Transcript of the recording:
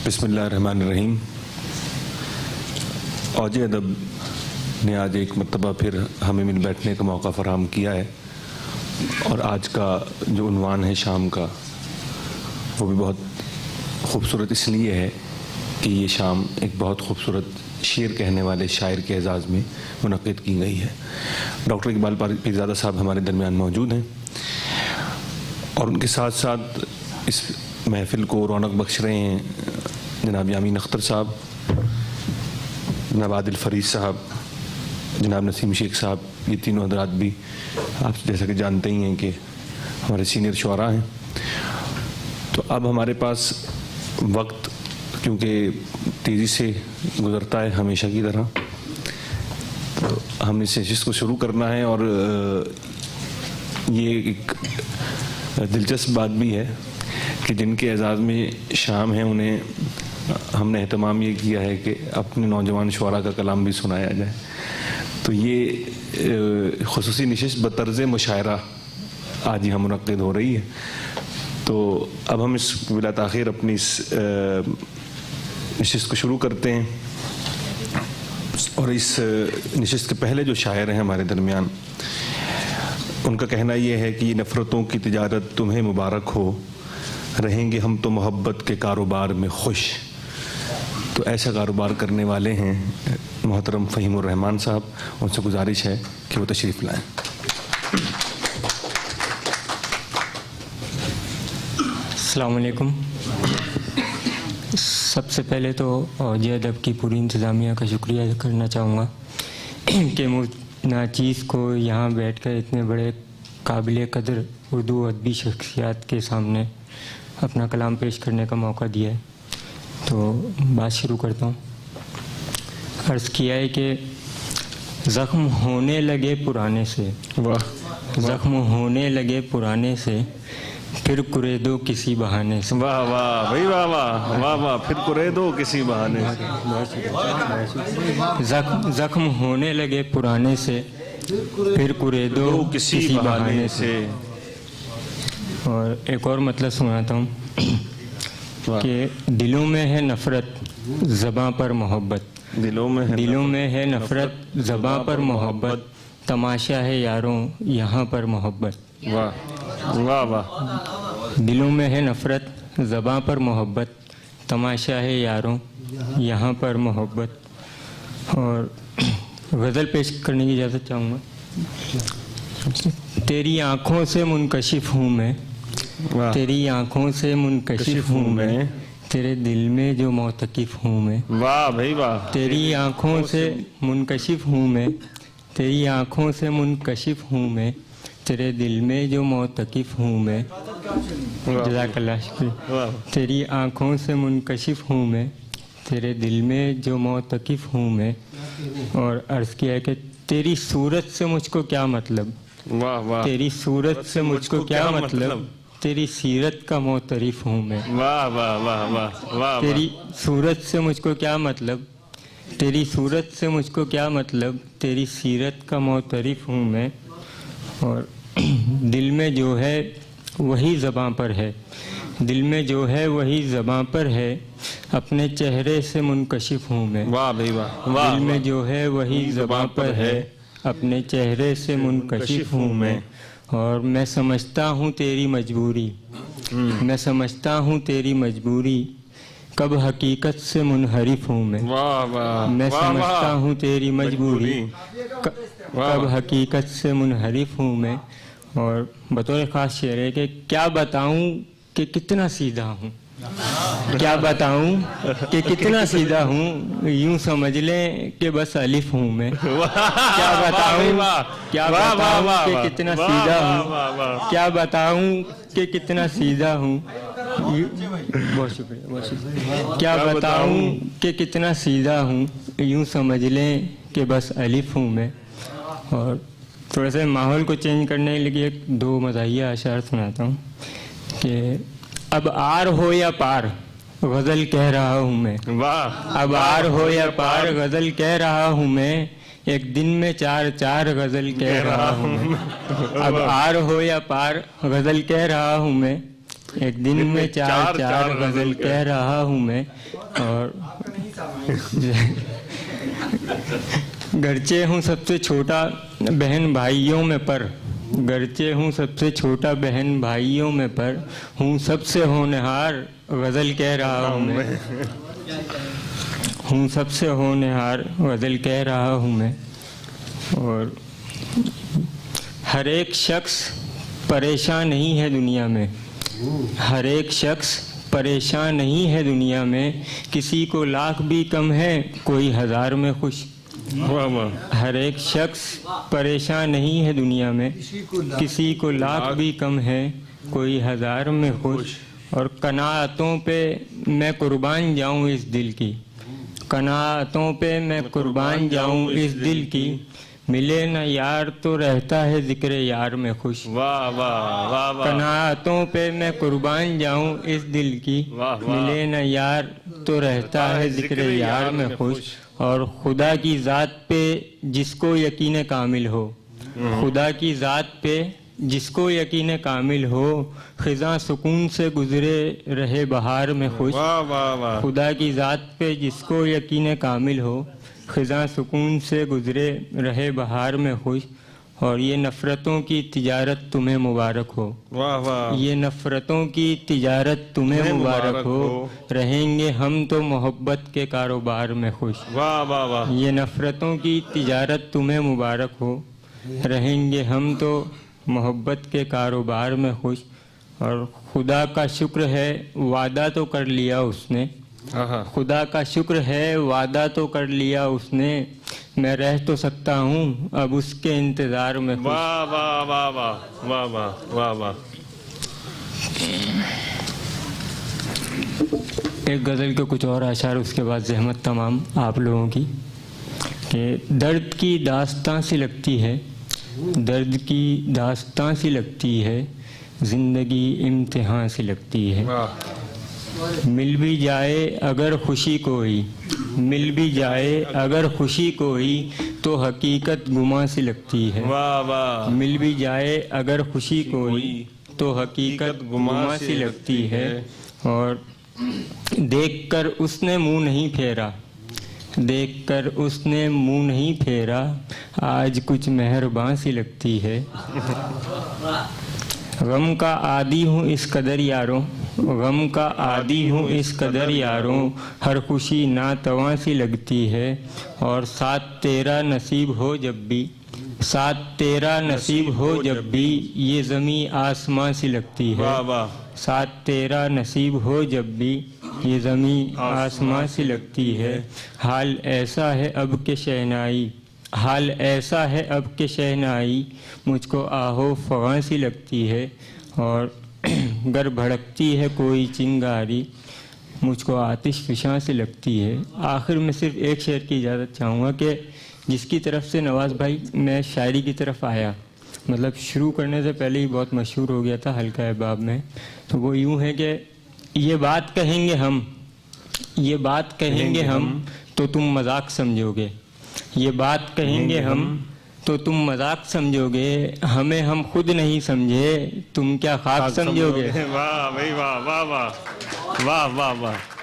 बिस्मिल्लाह रहमान रहीम। औज अदब ने आज एक मरतबा फिर हमें मिल बैठने का मौका फ़राहम किया है और आज का जो उन्वान है शाम का वो भी बहुत ख़ूबसूरत इसलिए है कि ये शाम एक बहुत ख़ूबसूरत शेर कहने वाले शायर के एजाज़ में मुनक़्क़िद की गई है। डॉक्टर इकबाल पीरज़ादा साहब हमारे दरमियान मौजूद हैं और उनके साथ साथ इस महफ़िल को रौनक बख्श रहे हैं जनाब यामीन अख्तर साहब, जनाब आदिल फरीद साहब, जनाब नसीम शेख साहब। ये तीनों हज़रात भी आप जैसा कि जानते ही हैं कि हमारे सीनियर शुअरा हैं। तो अब हमारे पास वक्त क्योंकि तेज़ी से गुज़रता है हमेशा की तरह, तो हमने इस नशिस्त को शुरू करना है और ये एक दिलचस्प बात भी है कि जिनके एजाज़ में शाम है उन्हें हमने एहतमाम ये किया है कि अपने नौजवान शुअरा का कलाम भी सुनाया जाए। तो ये ख़ुसूसी नशिस्त बतर्ज़ मुशायरा आज यहाँ मुनक़्क़िद हो रही है। तो अब हम इस बिला ताख़ीर अपनी इस नशिस्त को शुरू करते हैं और इस नशिस्त के पहले जो शायर हैं हमारे दरमियान, उनका कहना ये है कि नफ़रतों की तिजारत तुम्हें मुबारक हो, रहेंगे हम तो मोहब्बत के कारोबार में खुश। तो ऐसा कारोबार करने वाले हैं मोहतरम फ़हीमुर रहमान साहब, उनसे गुजारिश है कि वो तशरीफ़ लाएँ। अस्सलाम वालेकुम। सबसे पहले तो औज अदब की पूरी इंतज़ामिया का शुक्रिया करना चाहूँगा कि मुझ नाचीज़ को यहाँ बैठकर इतने बड़े काबिल कदर उर्दू अदबी शख्सियात के सामने अपना कलाम पेश करने का मौका दिया है। तो बात शुरू करता हूँ। अर्ज़ किया है कि ज़ख्म होने लगे पुराने से, ज़ख्म होने लगे पुराने से, फिर कुरे दो किसी बहाने से। वाह वाह भाई, वाह वाह वाह वाह, फिर कुरे दो किसी बहाने से। ज़ख्म होने लगे पुराने से, फिर कुरे दो किसी बहाने से। और एक और मतलब सुनाता हूँ कि दिलों में है नफ़रत, ज़बां पर मोहब्बत। दिलों में है नफ़रत, ज़बां पर मोहब्बत, तमाशा है यारों यहाँ पर मोहब्बत। वाह वाह वाह। दिलों में है नफ़रत, ज़बां पर मोहब्बत, तमाशा है यारों यहाँ पर मोहब्बत। और गज़ल पेश करने की इजाज़त चाहूँगा। तेरी आँखों से मुनकशिफ हूँ मैं, तेरी आँखों से मुनकशिफ हूँ मैं, तेरे दिल में जो मोतकिफ हूँ मैं। वाह भाई वाह। तेरी आँखों से मुनकशिफ हूँ मैं, तेरी आँखों से मुनकशिफ हूँ मैं, तेरे दिल में जो मोतकिफ हूँ मैं। जज़ाकल्लाह शुक्रिया। तेरी आँखों से मुनकशिफ हूँ मैं, तेरे दिल में जो मोतकिफ हूँ मैं। और अर्ज़ किया है कि तेरी सूरत से मुझको क्या मतलब, वाह वाह। तेरी सूरत से मुझको क्या मतलब, तेरी सीरत का मोतरिफ हूँ मैं। वाह वाह वाह वाह वाह। तेरी सूरत से मुझको क्या मतलब, तेरी सूरत से मुझको क्या मतलब, तेरी सीरत का मोतरिफ हूँ मैं। और दिल में जो है वही ज़बां पर है, दिल में जो है वही ज़बां पर है, अपने चेहरे से मुनकशिफ हूँ मैं। वाह भाई वाह। दिल में जो है वही ज़बां पर है, अपने चेहरे से मुनकशिफ हूँ मैं। और मैं समझता हूँ तेरी मजबूरी, मैं समझता हूँ तेरी मजबूरी, कब हकीकत से मुनहरिफ हूँ मैं। वाह वाह। मैं समझता हूँ तेरी मजबूरी, कब हकीकत से मुनहरिफ हूँ मैं। और बतौर ख़ास शेर है कि क्या बताऊँ कि कितना सीधा हूँ, क्या बताऊँ कि कितना सीधा हूँ, यूँ समझ लें कि बस अलिफ हूँ मैं। क्या बताऊँ कि कितना सीधा हूँ, क्या बताऊँ कि कितना सीधा हूँ। बहुत शुक्रिया, बहुत शुक्रिया। क्या बताऊँ कि कितना सीधा हूँ, यूँ समझ लें कि बस अलिफ हूँ मैं। और थोड़ा सा माहौल को चेंज करने के लिए दो मज़ाहिया अशार सुनाता हूँ कि अब आर हो या पार गज़ल कह रहा हूँ मैं। वाह। अब आर हो या पार गज़ल कह रहा हूँ मैं, एक दिन में चार चार गज़ल कह रहा हूँ मैं। अब आर हो या पार गज़ल कह रहा हूँ मैं, ایک دن میں چار چار غزل کہہ رہا ہوں میں، اور گرچہ ہوں سب سے چھوٹا بہن بھائیوں میں پر، گرچہ ہوں سب سے چھوٹا بہن بھائیوں میں پر، ہوں سب سے ہونہار غزل کہہ رہا ہوں میں، ہوں سب سے ہونہار غزل کہہ رہا ہوں میں۔ اور ہر ایک شخص پریشان نہیں ہے دنیا میں، ہر ایک شخص پریشان نہیں ہے دنیا میں، کسی کو لاکھ بھی کم ہے کوئی ہزار میں خوش۔ ہر ایک شخص پریشان نہیں ہے دنیا میں، کسی کو لاکھ بھی کم ہے کوئی ہزار میں خوش۔ اور قناعتوں پہ میں قربان جاؤں اس دل کی، قناعتوں پہ میں قربان جاؤں اس دل کی، ملے نہ یار تو رہتا ہے ذکر یار میں خوش۔ واہ واہ واہ واہ، قناعتوں پہ میں قربان جاؤں اس دل کی، ملے نہ یار تو رہتا ہے ذکر یار میں خوش۔ اور خدا کی ذات پہ جس کو یقین کامل ہو، خدا کی ذات پہ جس کو یقین کامل ہو، خزاں سکون سے گزرے رہے بہار میں خوش۔ واہ واہ واہ، خدا کی ذات پہ جس کو یقین کامل ہو، خزاں سکون سے گزرے رہے بہار میں خوش۔ اور یہ نفرتوں کی تجارت تمہیں مبارک ہو، واہ واہ، یہ نفرتوں کی تجارت تمہیں مبارک ہو، رہیں گے ہم تو محبت کے کاروبار میں خوش۔ واہ واہ واہ، یہ نفرتوں کی تجارت تمہیں مبارک ہو، رہیں گے ہم تو محبت کے کاروبار میں خوش۔ اور خدا کا شکر ہے وعدہ تو کر لیا اس نے، خدا کا شکر ہے وعدہ تو کر لیا اس نے، میں رہ تو سکتا ہوں اب اس کے انتظار میں خوش۔ واہ واہ واہ واہ واہ واہ واہ واہ۔ ایک غزل کے کچھ اور اشعار، اس کے بعد زحمت تمام آپ لوگوں کی، کہ درد کی داستان سی لگتی ہے، درد کی داستان سی لگتی ہے، زندگی امتحان سی لگتی ہے، مل بھی جائے اگر خوشی کوئی، مل بھی جائے اگر خوشی کوئی، تو حقیقت گماں سی لگتی ہے، واہ واہ، مل بھی جائے اگر خوشی کوئی تو حقیقت گماں سی لگتی ہے۔ اور دیکھ کر اس نے منہ نہیں پھیرا، دیکھ کر اس نے منہ نہیں پھیرا، آج کچھ مہرباں سی لگتی ہے۔ غم کا عادی ہوں اس قدر یاروں، غم کا عادی ہوں اس قدر یاروں، ہر خوشی ناتواں سی لگتی ہے۔ اور ساتھ تیرا نصیب ہو جب بھی، ساتھ تیرا نصیب ہو جب بھی، یہ زمیں آسماں سی لگتی ہے، واہ واہ، ساتھ تیرا نصیب ہو جب بھی، یہ زمیں آسماں سی لگتی ہے۔ حال ایسا ہے اب کہ شہنائی، حال ایسا ہے اب کہ شہنائی، مجھ کو آہو فغاں سی لگتی ہے۔ اور گر بھڑکتی ہے کوئی چنگاری، مجھ کو آتش فشاں سے لگتی ہے۔ آخر میں صرف ایک شعر کی اجازت چاہوں گا کہ جس کی طرف سے نواز بھائی میں شاعری کی طرف آیا، مطلب شروع کرنے سے پہلے ہی بہت مشہور ہو گیا تھا حلقہ احباب میں، تو وہ یوں ہے کہ یہ بات کہیں گے ہم، یہ بات کہیں گے ہم تو تم مذاق سمجھو گے، یہ بات کہیں گے ہم تو تم مذاق سمجھو گے، ہمیں ہم خود نہیں سمجھے تم کیا خاک سمجھو گے۔ واہ بھائی واہ واہ واہ واہ واہ واہ۔